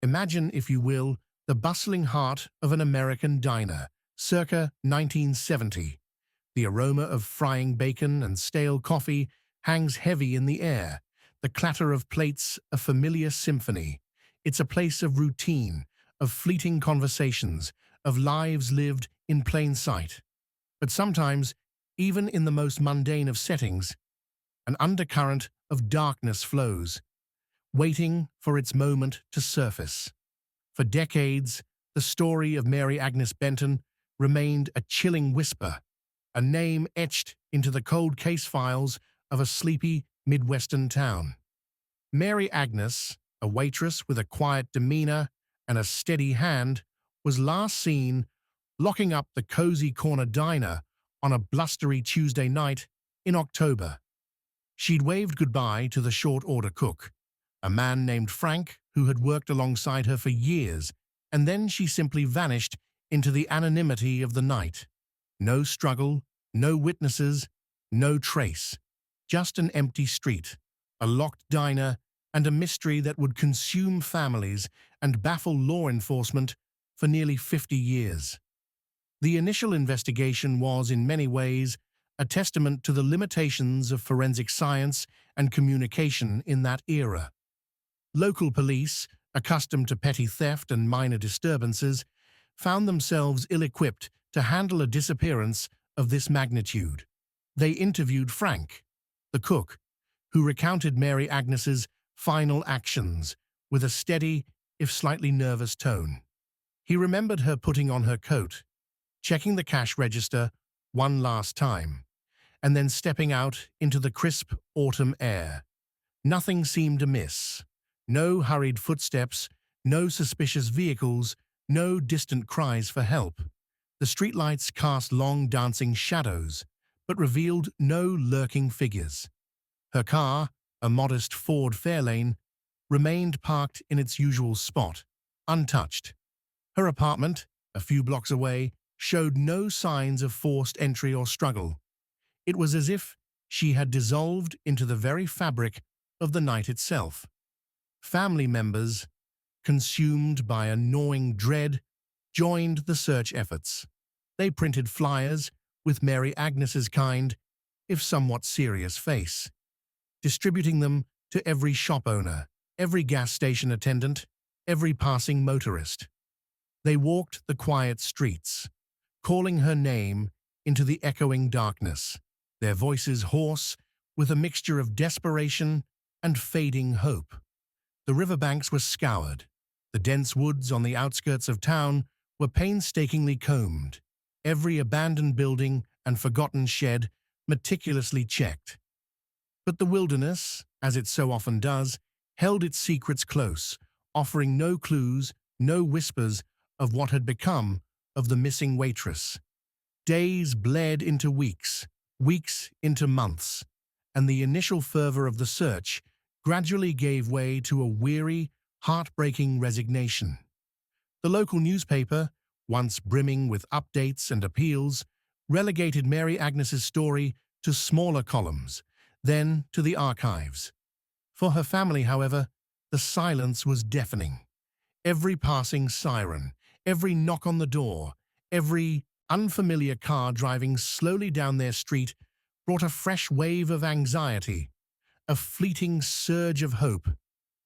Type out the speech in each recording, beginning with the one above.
Imagine, if you will, the bustling heart of an American diner, circa 1970. The aroma of frying bacon and stale coffee hangs heavy in the air, the clatter of plates a familiar symphony. It's a place of routine, of fleeting conversations, of lives lived in plain sight. But sometimes, even in the most mundane of settings, an undercurrent of darkness flows, waiting for its moment to surface. For decades, the story of Mary Agnes Benton remained a chilling whisper, a name etched into the cold case files of a sleepy Midwestern town. Mary Agnes, a waitress with a quiet demeanor and a steady hand, was last seen locking up the cozy corner diner on a blustery Tuesday night in October. She'd waved goodbye to the short-order cook, a man named Frank who had worked alongside her for years, and then she simply vanished into the anonymity of the night. No struggle, no witnesses, no trace. Just an empty street, a locked diner, and a mystery that would consume families and baffle law enforcement for nearly 50 years. The initial investigation was, in many ways, a testament to the limitations of forensic science and communication in that era. Local police, accustomed to petty theft and minor disturbances, found themselves ill-equipped to handle a disappearance of this magnitude. They interviewed Frank, the cook, who recounted Mary Agnes's final actions with a steady, if slightly nervous tone. He remembered her putting on her coat, checking the cash register one last time, and then stepping out into the crisp autumn air. Nothing seemed amiss. No hurried footsteps, no suspicious vehicles, no distant cries for help. The streetlights cast long dancing shadows, but revealed no lurking figures. Her car, a modest Ford Fairlane, remained parked in its usual spot, untouched. Her apartment, a few blocks away, showed no signs of forced entry or struggle. It was as if she had dissolved into the very fabric of the night itself. Family members, consumed by a gnawing dread, joined the search efforts. They printed flyers with Mary Agnes's kind, if somewhat serious face, distributing them to every shop owner, every gas station attendant, every passing motorist. They walked the quiet streets, calling her name into the echoing darkness, their voices hoarse with a mixture of desperation and fading hope. The riverbanks were scoured. The dense woods on the outskirts of town were painstakingly combed, every abandoned building and forgotten shed meticulously checked. But the wilderness, as it so often does, held its secrets close, offering no clues, no whispers of what had become of the missing waitress. Days bled into weeks, weeks into months, and the initial fervor of the search gradually gave way to a weary, heartbreaking resignation. The local newspaper, once brimming with updates and appeals, relegated Mary Agnes's story to smaller columns, then to the archives. For her family, however, the silence was deafening. Every passing siren, every knock on the door, every unfamiliar car driving slowly down their street brought a fresh wave of anxiety, a fleeting surge of hope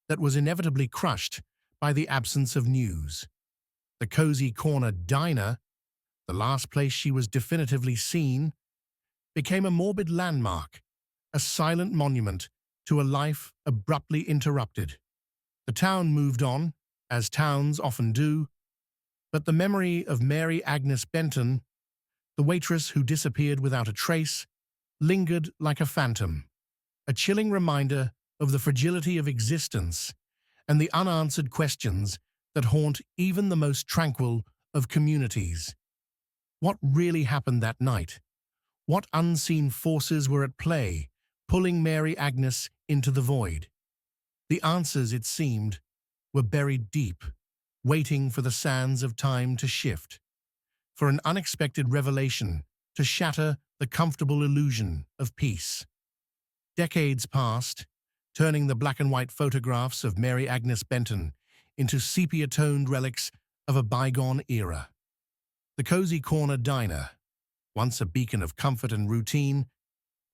that was inevitably crushed by the absence of news. The cozy corner diner, the last place she was definitively seen, became a morbid landmark, a silent monument to a life abruptly interrupted. The town moved on, as towns often do, but the memory of Mary Agnes Benton, the waitress who disappeared without a trace, lingered like a phantom, a chilling reminder of the fragility of existence and the unanswered questions that haunt even the most tranquil of communities. What really happened that night? What unseen forces were at play, pulling Mary Agnes into the void? The answers, it seemed, were buried deep, waiting for the sands of time to shift, for an unexpected revelation to shatter the comfortable illusion of peace. Decades passed, turning the black and white photographs of Mary Agnes Benton into sepia-toned relics of a bygone era. The cozy corner diner, once a beacon of comfort and routine,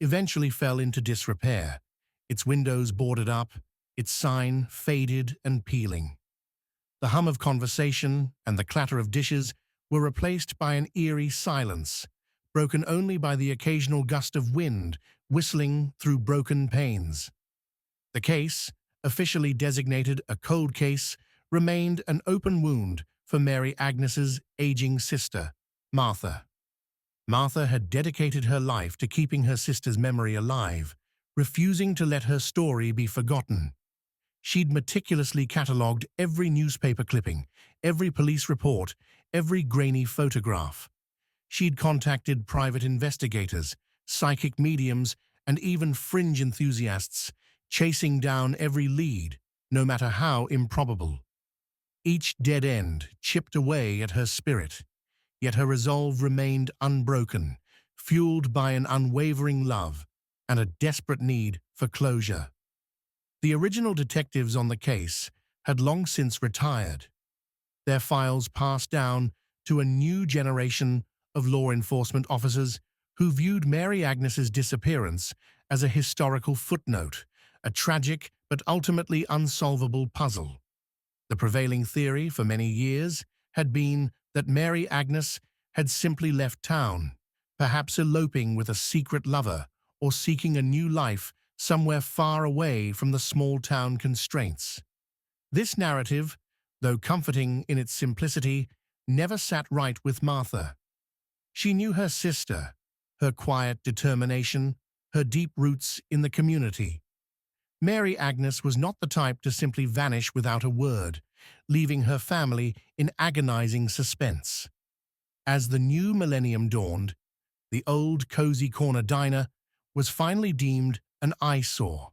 eventually fell into disrepair, its windows boarded up, its sign faded and peeling. The hum of conversation and the clatter of dishes were replaced by an eerie silence, broken only by the occasional gust of wind whistling through broken panes. The case, officially designated a cold case, remained an open wound for Mary Agnes's aging sister, Martha. Martha had dedicated her life to keeping her sister's memory alive, refusing to let her story be forgotten. She'd meticulously catalogued every newspaper clipping, every police report, every grainy photograph. She'd contacted private investigators, psychic mediums, and even fringe enthusiasts, chasing down every lead, no matter how improbable. Each dead end chipped away at her spirit, yet her resolve remained unbroken, fueled by an unwavering love and a desperate need for closure. The original detectives on the case had long since retired, their files passed down to a new generation of law enforcement officers who viewed Mary Agnes's disappearance as a historical footnote, a tragic but ultimately unsolvable puzzle. The prevailing theory for many years had been that Mary Agnes had simply left town, perhaps eloping with a secret lover or seeking a new life somewhere far away from the small-town constraints. This narrative, though comforting in its simplicity, never sat right with Martha. She knew her sister, her quiet determination, her deep roots in the community. Mary Agnes was not the type to simply vanish without a word, leaving her family in agonizing suspense. As the new millennium dawned, the old cozy corner diner was finally deemed an eyesore,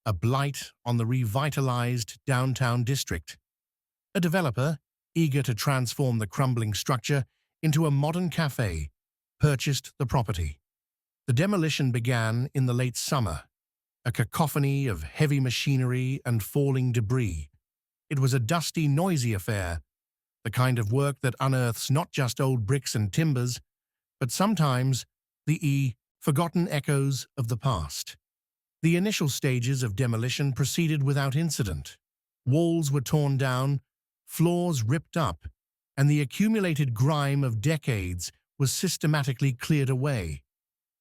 a blight on the revitalized downtown district. A developer, eager to transform the crumbling structure into a modern cafe, purchased the property. The demolition began in the late summer, a cacophony of heavy machinery and falling debris. It was a dusty, noisy affair, the kind of work that unearths not just old bricks and timbers, but sometimes the forgotten echoes of the past. The initial stages of demolition proceeded without incident. Walls were torn down, floors ripped up, and the accumulated grime of decades was systematically cleared away.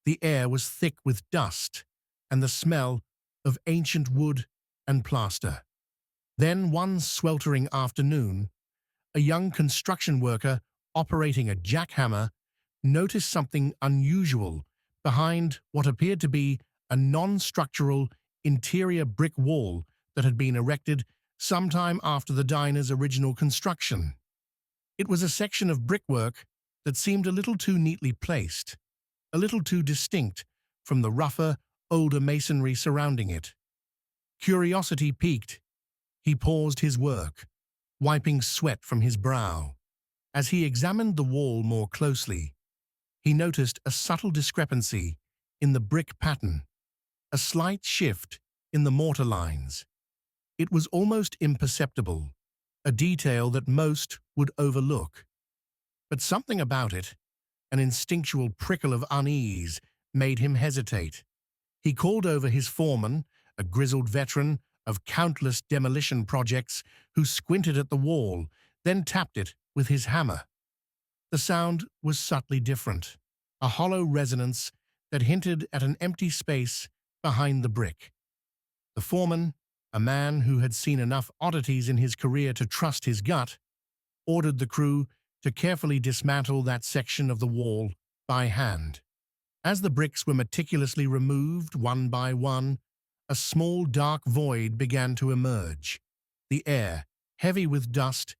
The air was thick with dust and the smell of ancient wood and plaster. Then, one sweltering afternoon, a young construction worker operating a jackhammer noticed something unusual behind what appeared to be a non-structural interior brick wall that had been erected sometime after the diner's original construction. It was a section of brickwork that seemed a little too neatly placed, a little too distinct from the rougher, older masonry surrounding it. Curiosity piqued. He paused his work, wiping sweat from his brow. As he examined the wall more closely, he noticed a subtle discrepancy in the brick pattern, a slight shift in the mortar lines. It was almost imperceptible, a detail that most would overlook. But something about it, an instinctual prickle of unease, made him hesitate. He called over his foreman, a grizzled veteran of countless demolition projects, who squinted at the wall, then tapped it with his hammer. The sound was subtly different, a hollow resonance that hinted at an empty space behind the brick. The foreman, a man who had seen enough oddities in his career to trust his gut, ordered the crew to carefully dismantle that section of the wall by hand. As the bricks were meticulously removed one by one, a small dark void began to emerge. The air, heavy with dust,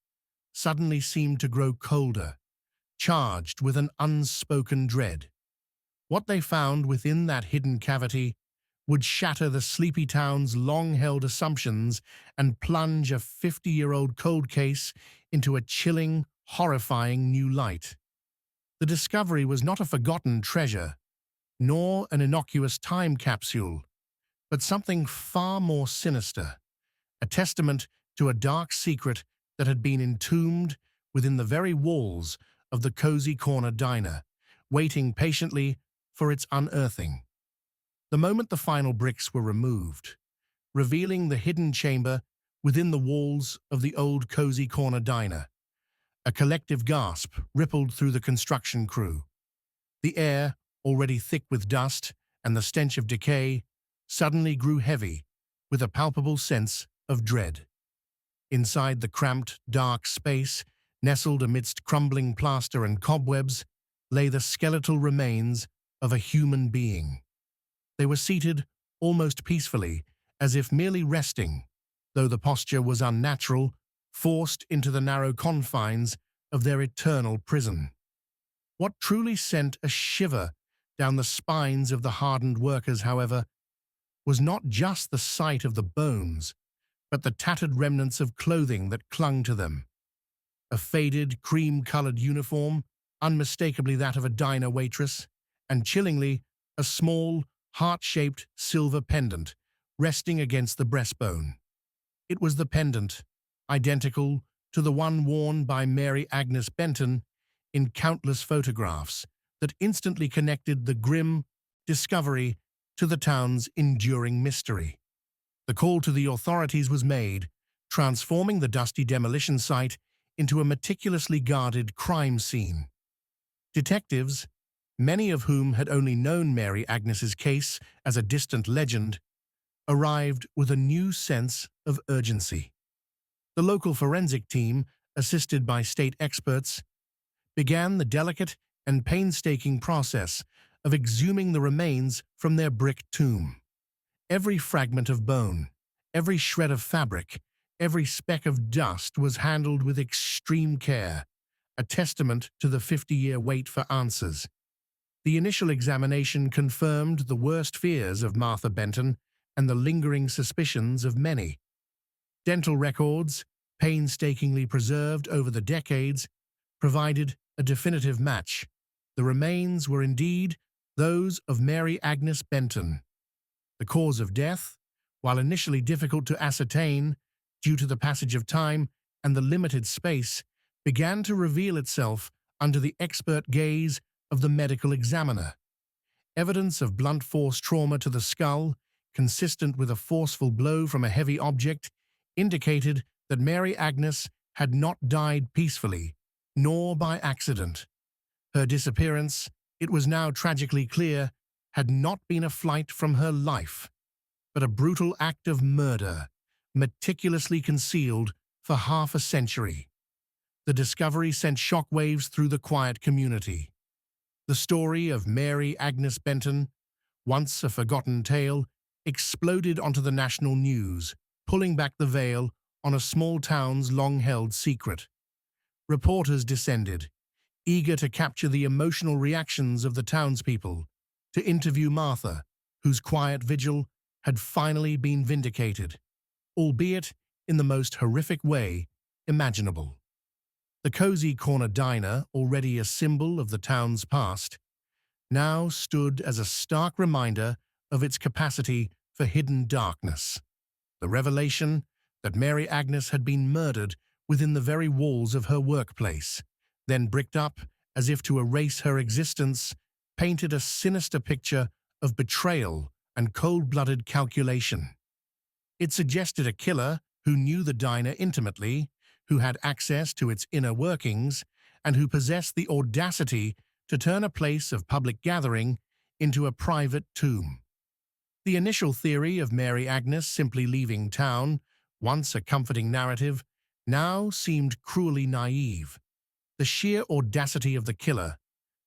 suddenly seemed to grow colder, charged with an unspoken dread. What they found within that hidden cavity would shatter the sleepy town's long-held assumptions and plunge a 50-year-old cold case into a chilling, horrifying new light. The discovery was not a forgotten treasure, nor an innocuous time capsule, but something far more sinister, a testament to a dark secret that had been entombed within the very walls of the cozy corner diner, waiting patiently for its unearthing. The moment the final bricks were removed, revealing the hidden chamber within the walls of the old cozy corner diner, a collective gasp rippled through the construction crew. The air, already thick with dust and the stench of decay, suddenly grew heavy with a palpable sense of dread. Inside the cramped, dark space, nestled amidst crumbling plaster and cobwebs, lay the skeletal remains of a human being. They were seated almost peacefully, as if merely resting, though the posture was unnatural, forced into the narrow confines of their eternal prison. What truly sent a shiver down the spines of the hardened workers, however, was not just the sight of the bones, but the tattered remnants of clothing that clung to them. A faded, cream-colored uniform, unmistakably that of a diner waitress, and chillingly, a small, heart-shaped silver pendant resting against the breastbone. It was the pendant, identical to the one worn by Mary Agnes Benton in countless photographs, that instantly connected the grim discovery to the town's enduring mystery. The call to the authorities was made, transforming the dusty demolition site into a meticulously guarded crime scene. Detectives, many of whom had only known Mary Agnes's case as a distant legend, arrived with a new sense of urgency. The local forensic team, assisted by state experts, began the delicate and painstaking process of exhuming the remains from their brick tomb. Every fragment of bone, every shred of fabric, every speck of dust was handled with extreme care, a testament to the 50-year wait for answers. The initial examination confirmed the worst fears of Martha Benton and the lingering suspicions of many. Dental records, painstakingly preserved over the decades, provided a definitive match. The remains were indeed those of Mary Agnes Benton. The cause of death, while initially difficult to ascertain due to the passage of time and the limited space, began to reveal itself under the expert gaze of the medical examiner. Evidence of blunt force trauma to the skull, consistent with a forceful blow from a heavy object, indicated that Mary Agnes had not died peacefully, nor by accident. Her disappearance, it was now tragically clear, had not been a flight from her life, but a brutal act of murder, meticulously concealed for half a century. The discovery sent shockwaves through the quiet community. The story of Mary Agnes Benton, once a forgotten tale, exploded onto the national news, pulling back the veil on a small town's long-held secret. Reporters descended, eager to capture the emotional reactions of the townspeople, to interview Martha, whose quiet vigil had finally been vindicated, albeit in the most horrific way imaginable. The cozy corner diner, already a symbol of the town's past, now stood as a stark reminder of its capacity for hidden darkness. The revelation that Mary Agnes had been murdered within the very walls of her workplace, then bricked up as if to erase her existence, painted a sinister picture of betrayal and cold-blooded calculation. It suggested a killer who knew the diner intimately, who had access to its inner workings, and who possessed the audacity to turn a place of public gathering into a private tomb. The initial theory of Mary Agnes simply leaving town, once a comforting narrative, now seemed cruelly naive. The sheer audacity of the killer,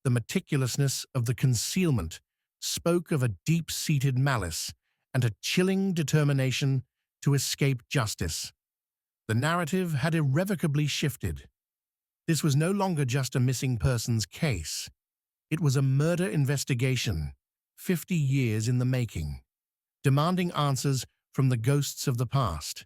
the meticulousness of the concealment, spoke of a deep-seated malice and a chilling determination to escape justice. The narrative had irrevocably shifted. This was no longer just a missing persons case. It was a murder investigation, 50 years in the making, demanding answers from the ghosts of the past.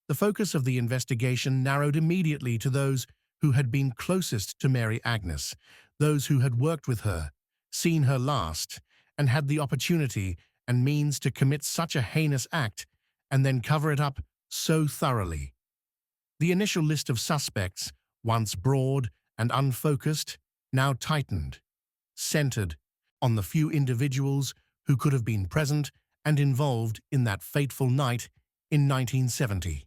The focus of the investigation narrowed immediately to those who had been closest to Mary Agnes, those who had worked with her, seen her last, and had the opportunity and means to commit such a heinous act and then cover it up so thoroughly. The initial list of suspects, once broad and unfocused, now tightened, centered on the few individuals who could have been present and involved in that fateful night in 1970.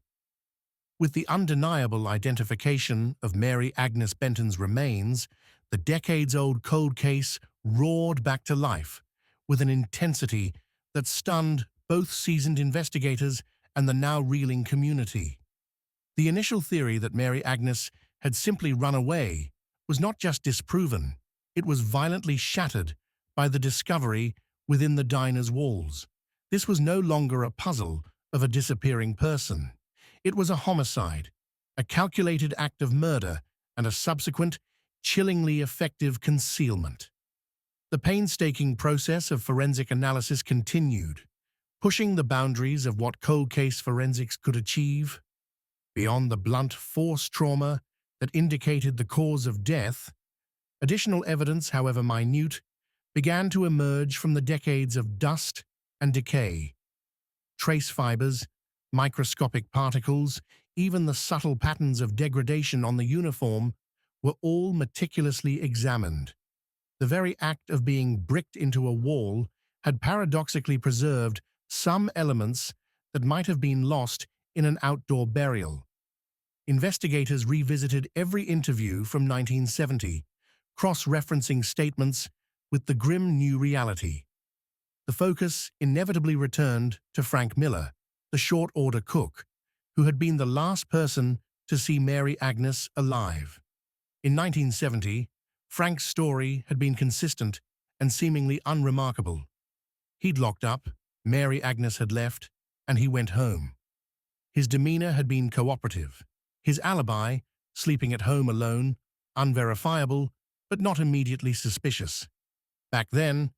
With the undeniable identification of Mary Agnes Benton's remains, the decades-old cold case roared back to life with an intensity that stunned both seasoned investigators and the now reeling community. The initial theory that Mary Agnes had simply run away was not just disproven, it was violently shattered by the discovery within the diner's walls. This was no longer a puzzle of a disappearing person. It was a homicide, a calculated act of murder, and a subsequent, chillingly effective concealment. The painstaking process of forensic analysis continued, pushing the boundaries of what cold case forensics could achieve. Beyond the blunt force trauma that indicated the cause of death, additional evidence, however minute, began to emerge from the decades of dust and decay. Trace fibers, microscopic particles, even the subtle patterns of degradation on the uniform were all meticulously examined. The very act of being bricked into a wall had paradoxically preserved some elements that might have been lost in an outdoor burial. Investigators revisited every interview from 1970, cross-referencing statements with the grim new reality. The focus inevitably returned to Frank Miller, the short-order cook, who had been the last person to see Mary Agnes alive. In 1970, Frank's story had been consistent and seemingly unremarkable. He'd locked up, Mary Agnes had left, and he went home. His demeanor had been cooperative. His alibi, sleeping at home alone, unverifiable, but not immediately suspicious. Back then,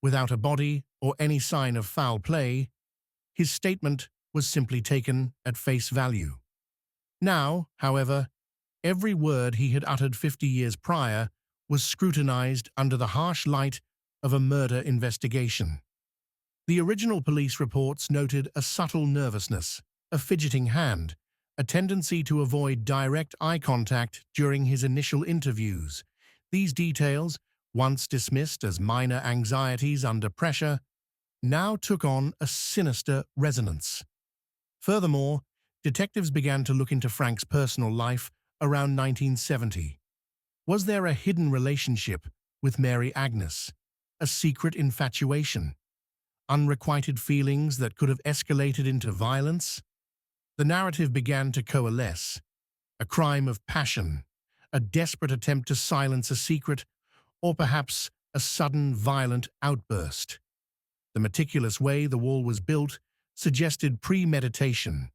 without a body or any sign of foul play, his statement was simply taken at face value. Now, however, every word he had uttered 50 years prior was scrutinized under the harsh light of a murder investigation. The original police reports noted a subtle nervousness, a fidgeting hand, a tendency to avoid direct eye contact during his initial interviews. These details, once dismissed as minor anxieties under pressure, now took on a sinister resonance. Furthermore, detectives began to look into Frank's personal life around 1970. Was there a hidden relationship with Mary Agnes, a secret infatuation, unrequited feelings that could have escalated into violence? The narrative began to coalesce. A crime of passion, a desperate attempt to silence a secret, or perhaps a sudden violent outburst. The meticulous way the wall was built suggested premeditation,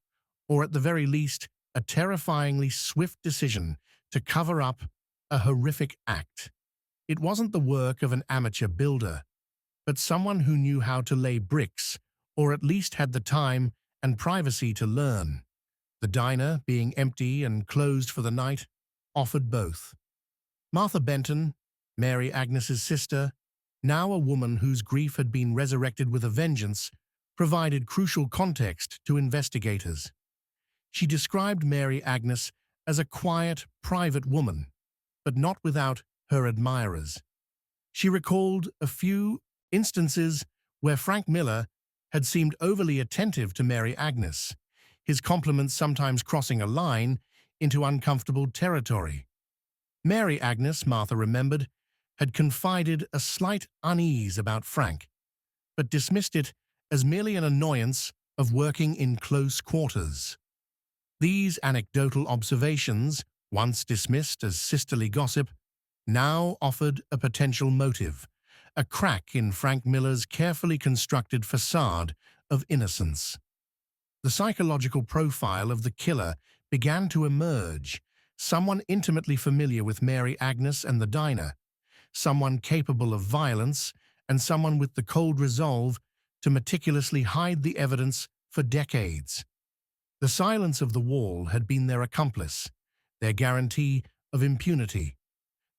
or at the very least, a terrifyingly swift decision to cover up a horrific act. It wasn't the work of an amateur builder, but someone who knew how to lay bricks, or at least had the time and privacy to learn. The diner, being empty and closed for the night, offered both. Martha Benton, Mary Agnes's sister, now a woman whose grief had been resurrected with a vengeance, provided crucial context to investigators. She described Mary Agnes as a quiet, private woman, but not without her admirers. She recalled a few instances where Frank Miller had seemed overly attentive to Mary Agnes, his compliments sometimes crossing a line into uncomfortable territory. Mary Agnes, Martha remembered, had confided a slight unease about Frank, but dismissed it as merely an annoyance of working in close quarters. These anecdotal observations, once dismissed as sisterly gossip, now offered a potential motive, a crack in Frank Miller's carefully constructed facade of innocence. The psychological profile of the killer began to emerge, someone intimately familiar with Mary Agnes and the diner, someone capable of violence, and someone with the cold resolve to meticulously hide the evidence for decades. The silence of the wall had been their accomplice, their guarantee of impunity.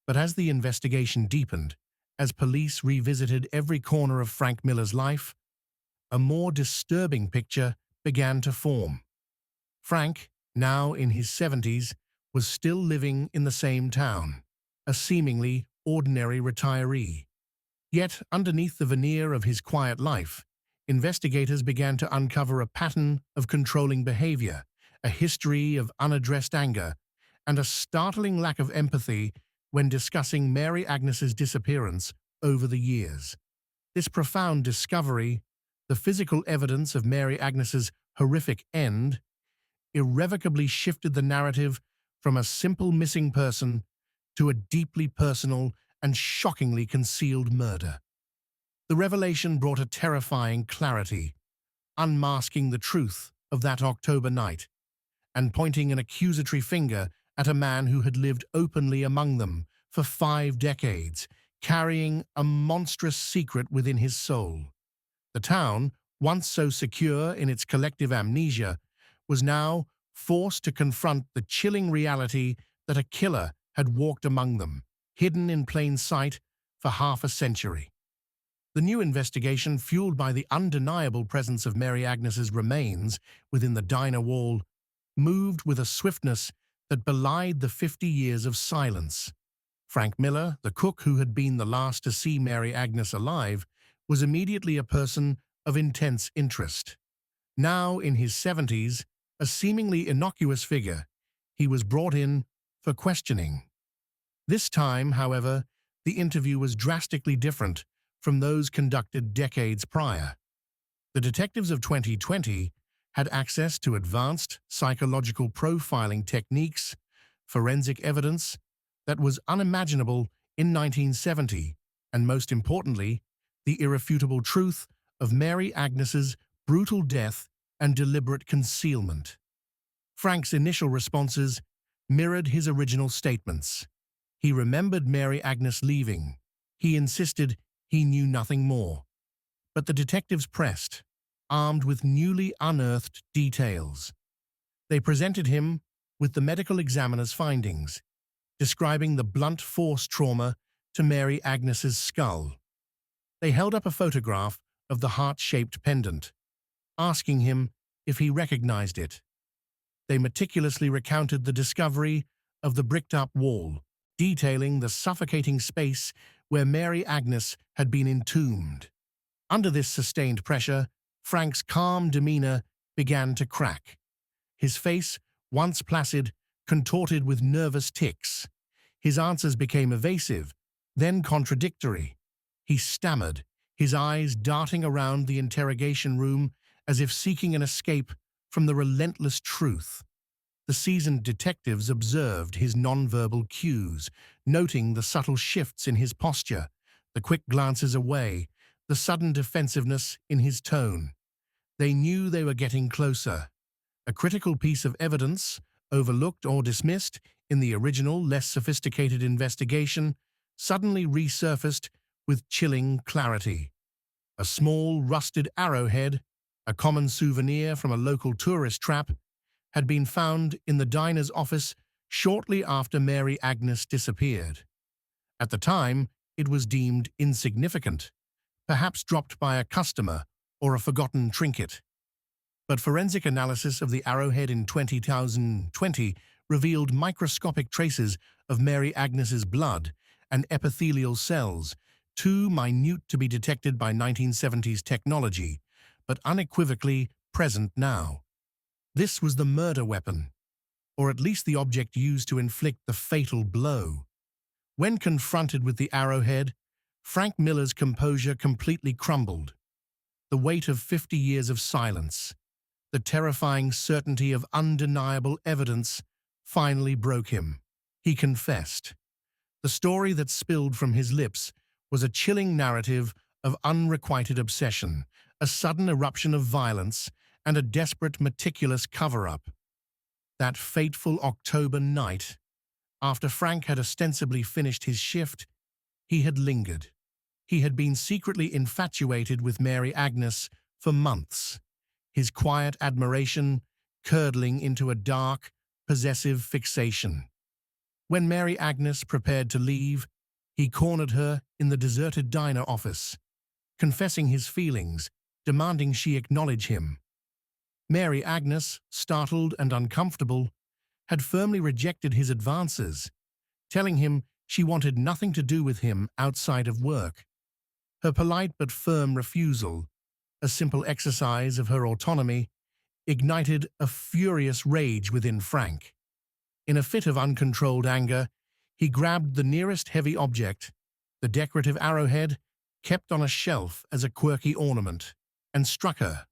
But as the investigation deepened, as police revisited every corner of Frank Miller's life, a more disturbing picture began to form. Frank, now in his 70s, was still living in the same town, a seemingly ordinary retiree. Yet, underneath the veneer of his quiet life, investigators began to uncover a pattern of controlling behavior, a history of unaddressed anger, and a startling lack of empathy when discussing Mary Agnes's disappearance over the years. This profound discovery, the physical evidence of Mary Agnes's horrific end, irrevocably shifted the narrative from a simple missing person to a deeply personal and shockingly concealed murder. The revelation brought a terrifying clarity, unmasking the truth of that October night and pointing an accusatory finger at a man who had lived openly among them for 5 decades, carrying a monstrous secret within his soul. The town, once so secure in its collective amnesia, was now forced to confront the chilling reality that a killer had walked among them, hidden in plain sight for half a century. The new investigation, fueled by the undeniable presence of Mary Agnes's remains within the diner wall, moved with a swiftness that belied the 50 years of silence. Frank Miller, the cook who had been the last to see Mary Agnes alive, was immediately a person of intense interest. Now in his 70s, a seemingly innocuous figure, he was brought in for questioning. This time, however, the interview was drastically different from those conducted decades prior. The detectives of 2020 had access to advanced psychological profiling techniques, forensic evidence that was unimaginable in 1970, and most importantly, the irrefutable truth of Mary Agnes's brutal death and deliberate concealment. Frank's initial responses mirrored his original statements. He remembered Mary Agnes leaving. He insisted he knew nothing more. But the detectives pressed, armed with newly unearthed details. They presented him with the medical examiner's findings, describing the blunt force trauma to Mary Agnes's skull. They held up a photograph of the heart-shaped pendant, asking him if he recognized it. They meticulously recounted the discovery of the bricked-up wall, detailing the suffocating space where Mary Agnes had been entombed. Under this sustained pressure, Frank's calm demeanor began to crack. His face, once placid, contorted with nervous tics. His answers became evasive, then contradictory. He stammered, his eyes darting around the interrogation room as if seeking an escape from the relentless truth. The seasoned detectives observed his nonverbal cues, noting the subtle shifts in his posture, the quick glances away, the sudden defensiveness in his tone. They knew they were getting closer. A critical piece of evidence, overlooked or dismissed in the original, less sophisticated investigation, suddenly resurfaced with chilling clarity. A small, rusted arrowhead, a common souvenir from a local tourist trap, had been found in the diner's office shortly after Mary Agnes disappeared. At the time, it was deemed insignificant, perhaps dropped by a customer or a forgotten trinket. But forensic analysis of the arrowhead in 2020 revealed microscopic traces of Mary Agnes's blood and epithelial cells, too minute to be detected by 1970s technology, but unequivocally present now. This was the murder weapon, or at least the object used to inflict the fatal blow. When confronted with the arrowhead, Frank Miller's composure completely crumbled. The weight of 50 years of silence, the terrifying certainty of undeniable evidence, finally broke him. He confessed. The story that spilled from his lips was a chilling narrative of unrequited obsession, a sudden eruption of violence, and a desperate, meticulous cover-up. That fateful October night, after Frank had ostensibly finished his shift, he had lingered. He had been secretly infatuated with Mary Agnes for months, his quiet admiration curdling into a dark, possessive fixation. When Mary Agnes prepared to leave, he cornered her in the deserted diner office, confessing his feelings, demanding she acknowledge him. Mary Agnes, startled and uncomfortable, had firmly rejected his advances, telling him she wanted nothing to do with him outside of work. Her polite but firm refusal, a simple exercise of her autonomy, ignited a furious rage within Frank. In a fit of uncontrolled anger, he grabbed the nearest heavy object, the decorative arrowhead kept on a shelf as a quirky ornament, and struck her.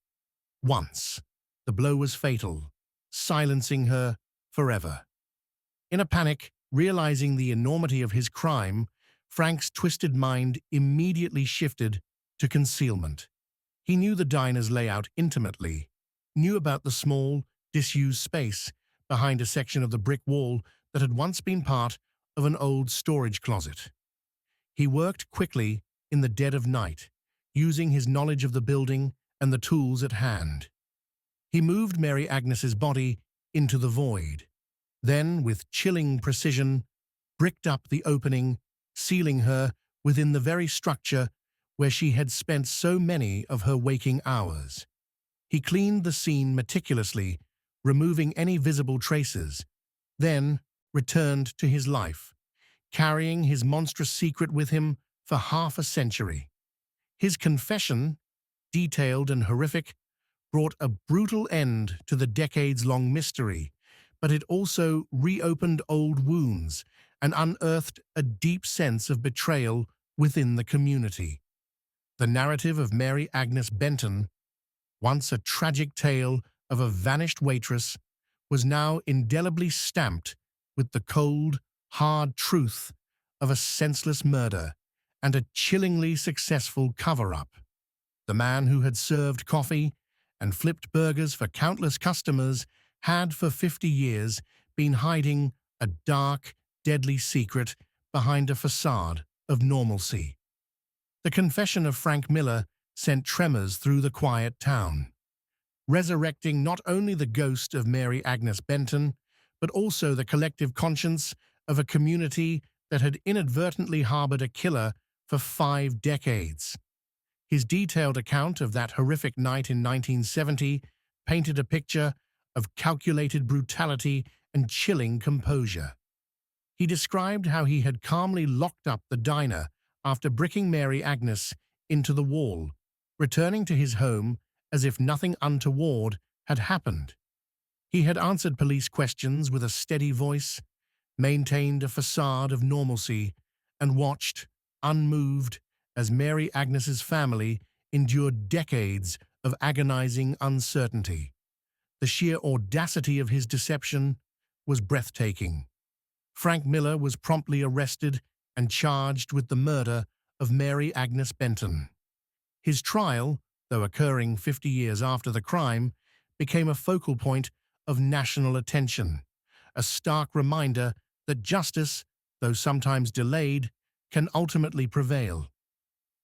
Once. The blow was fatal, silencing her forever. In a panic, realizing the enormity of his crime, Frank's twisted mind immediately shifted to concealment. He knew the diner's layout intimately, knew about the small, disused space behind a section of the brick wall that had once been part of an old storage closet. He worked quickly in the dead of night, using his knowledge of the building and the tools at hand. He moved Mary Agnes's body into the void, then, with chilling precision, bricked up the opening, sealing her within the very structure where she had spent so many of her waking hours. He cleaned the scene meticulously, removing any visible traces, then returned to his life, carrying his monstrous secret with him for half a century. His confession, detailed and horrific, brought a brutal end to the decades-long mystery, but it also reopened old wounds and unearthed a deep sense of betrayal within the community. The narrative of Mary Agnes Benton, once a tragic tale of a vanished waitress, was now indelibly stamped with the cold, hard truth of a senseless murder and a chillingly successful cover-up. The man who had served coffee and flipped burgers for countless customers had for 50 years been hiding a dark, deadly secret behind a facade of normalcy. The confession of Frank Miller sent tremors through the quiet town, resurrecting not only the ghost of Mary Agnes Benton, but also the collective conscience of a community that had inadvertently harbored a killer for 5 decades. His detailed account of that horrific night in 1970 painted a picture of calculated brutality and chilling composure. He described how he had calmly locked up the diner after bricking Mary Agnes into the wall, returning to his home as if nothing untoward had happened. He had answered police questions with a steady voice, maintained a facade of normalcy, and watched, unmoved, as Mary Agnes's family endured decades of agonizing uncertainty. The sheer audacity of his deception was breathtaking. Frank Miller was promptly arrested and charged with the murder of Mary Agnes Benton. His trial, though occurring 50 years after the crime, became a focal point of national attention, a stark reminder that justice, though sometimes delayed, can ultimately prevail.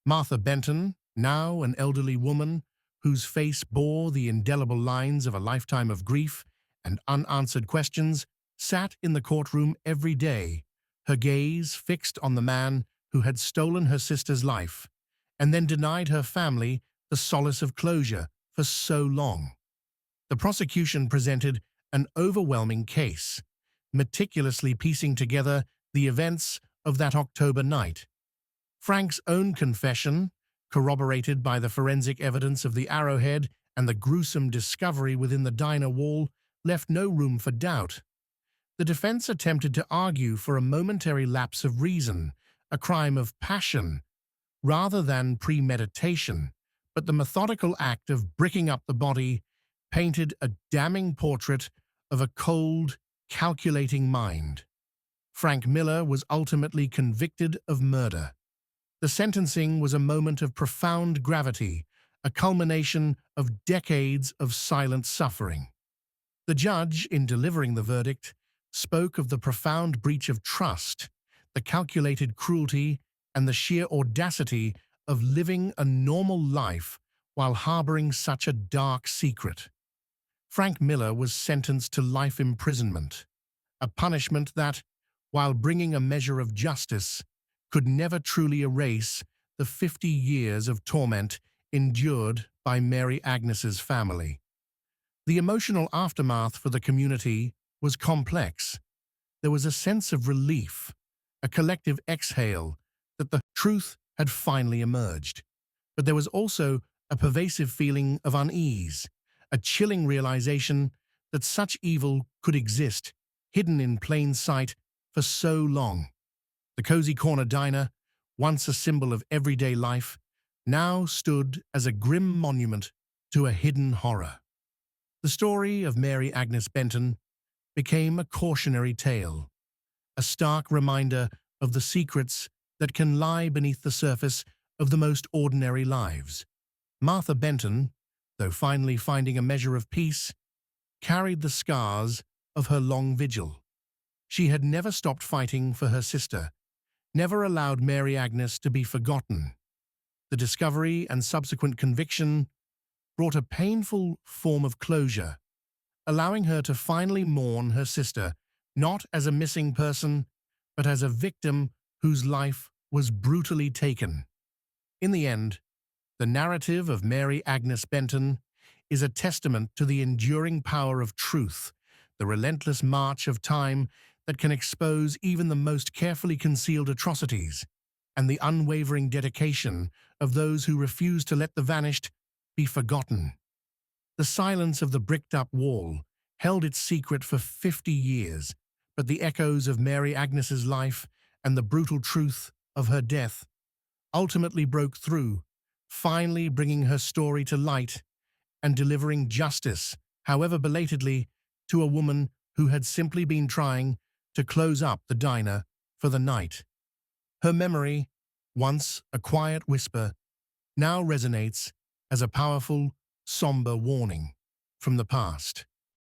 Martha Benton, now an elderly woman whose face bore the indelible lines of a lifetime of grief and unanswered questions, sat in the courtroom every day, her gaze fixed on the man who had stolen her sister's life and then denied her family the solace of closure for so long. The prosecution presented an overwhelming case, meticulously piecing together the events of that October night. Frank's own confession, corroborated by the forensic evidence of the arrowhead and the gruesome discovery within the diner wall, left no room for doubt. The defense attempted to argue for a momentary lapse of reason, a crime of passion, rather than premeditation, but the methodical act of bricking up the body painted a damning portrait of a cold, calculating mind. Frank Miller was ultimately convicted of murder. The sentencing was a moment of profound gravity, a culmination of decades of silent suffering. The judge, in delivering the verdict, spoke of the profound breach of trust, the calculated cruelty, and the sheer audacity of living a normal life while harboring such a dark secret. Frank Miller was sentenced to life imprisonment, a punishment that, while bringing a measure of justice, could never truly erase the 50 years of torment endured by Mary Agnes's family. The emotional aftermath for the community was complex. There was a sense of relief, a collective exhale that the truth had finally emerged. But there was also a pervasive feeling of unease, a chilling realization that such evil could exist, hidden in plain sight for so long. The Cozy Corner Diner, once a symbol of everyday life, now stood as a grim monument to a hidden horror. The story of Mary Agnes Benton became a cautionary tale, a stark reminder of the secrets that can lie beneath the surface of the most ordinary lives. Martha Benton, though finally finding a measure of peace, carried the scars of her long vigil. She had never stopped fighting for her sister, never allowed Mary Agnes to be forgotten. The discovery and subsequent conviction brought a painful form of closure, allowing her to finally mourn her sister, not as a missing person, but as a victim whose life was brutally taken. In the end, the narrative of Mary Agnes Benton is a testament to the enduring power of truth, the relentless march of time that can expose even the most carefully concealed atrocities, and the unwavering dedication of those who refuse to let the vanished be forgotten. The silence of the bricked-up wall held its secret for 50 years, but the echoes of Mary Agnes's life and the brutal truth of her death ultimately broke through, finally bringing her story to light and delivering justice, however belatedly, to a woman who had simply been trying to close up the diner for the night. Her memory, once a quiet whisper, now resonates as a powerful, somber warning from the past.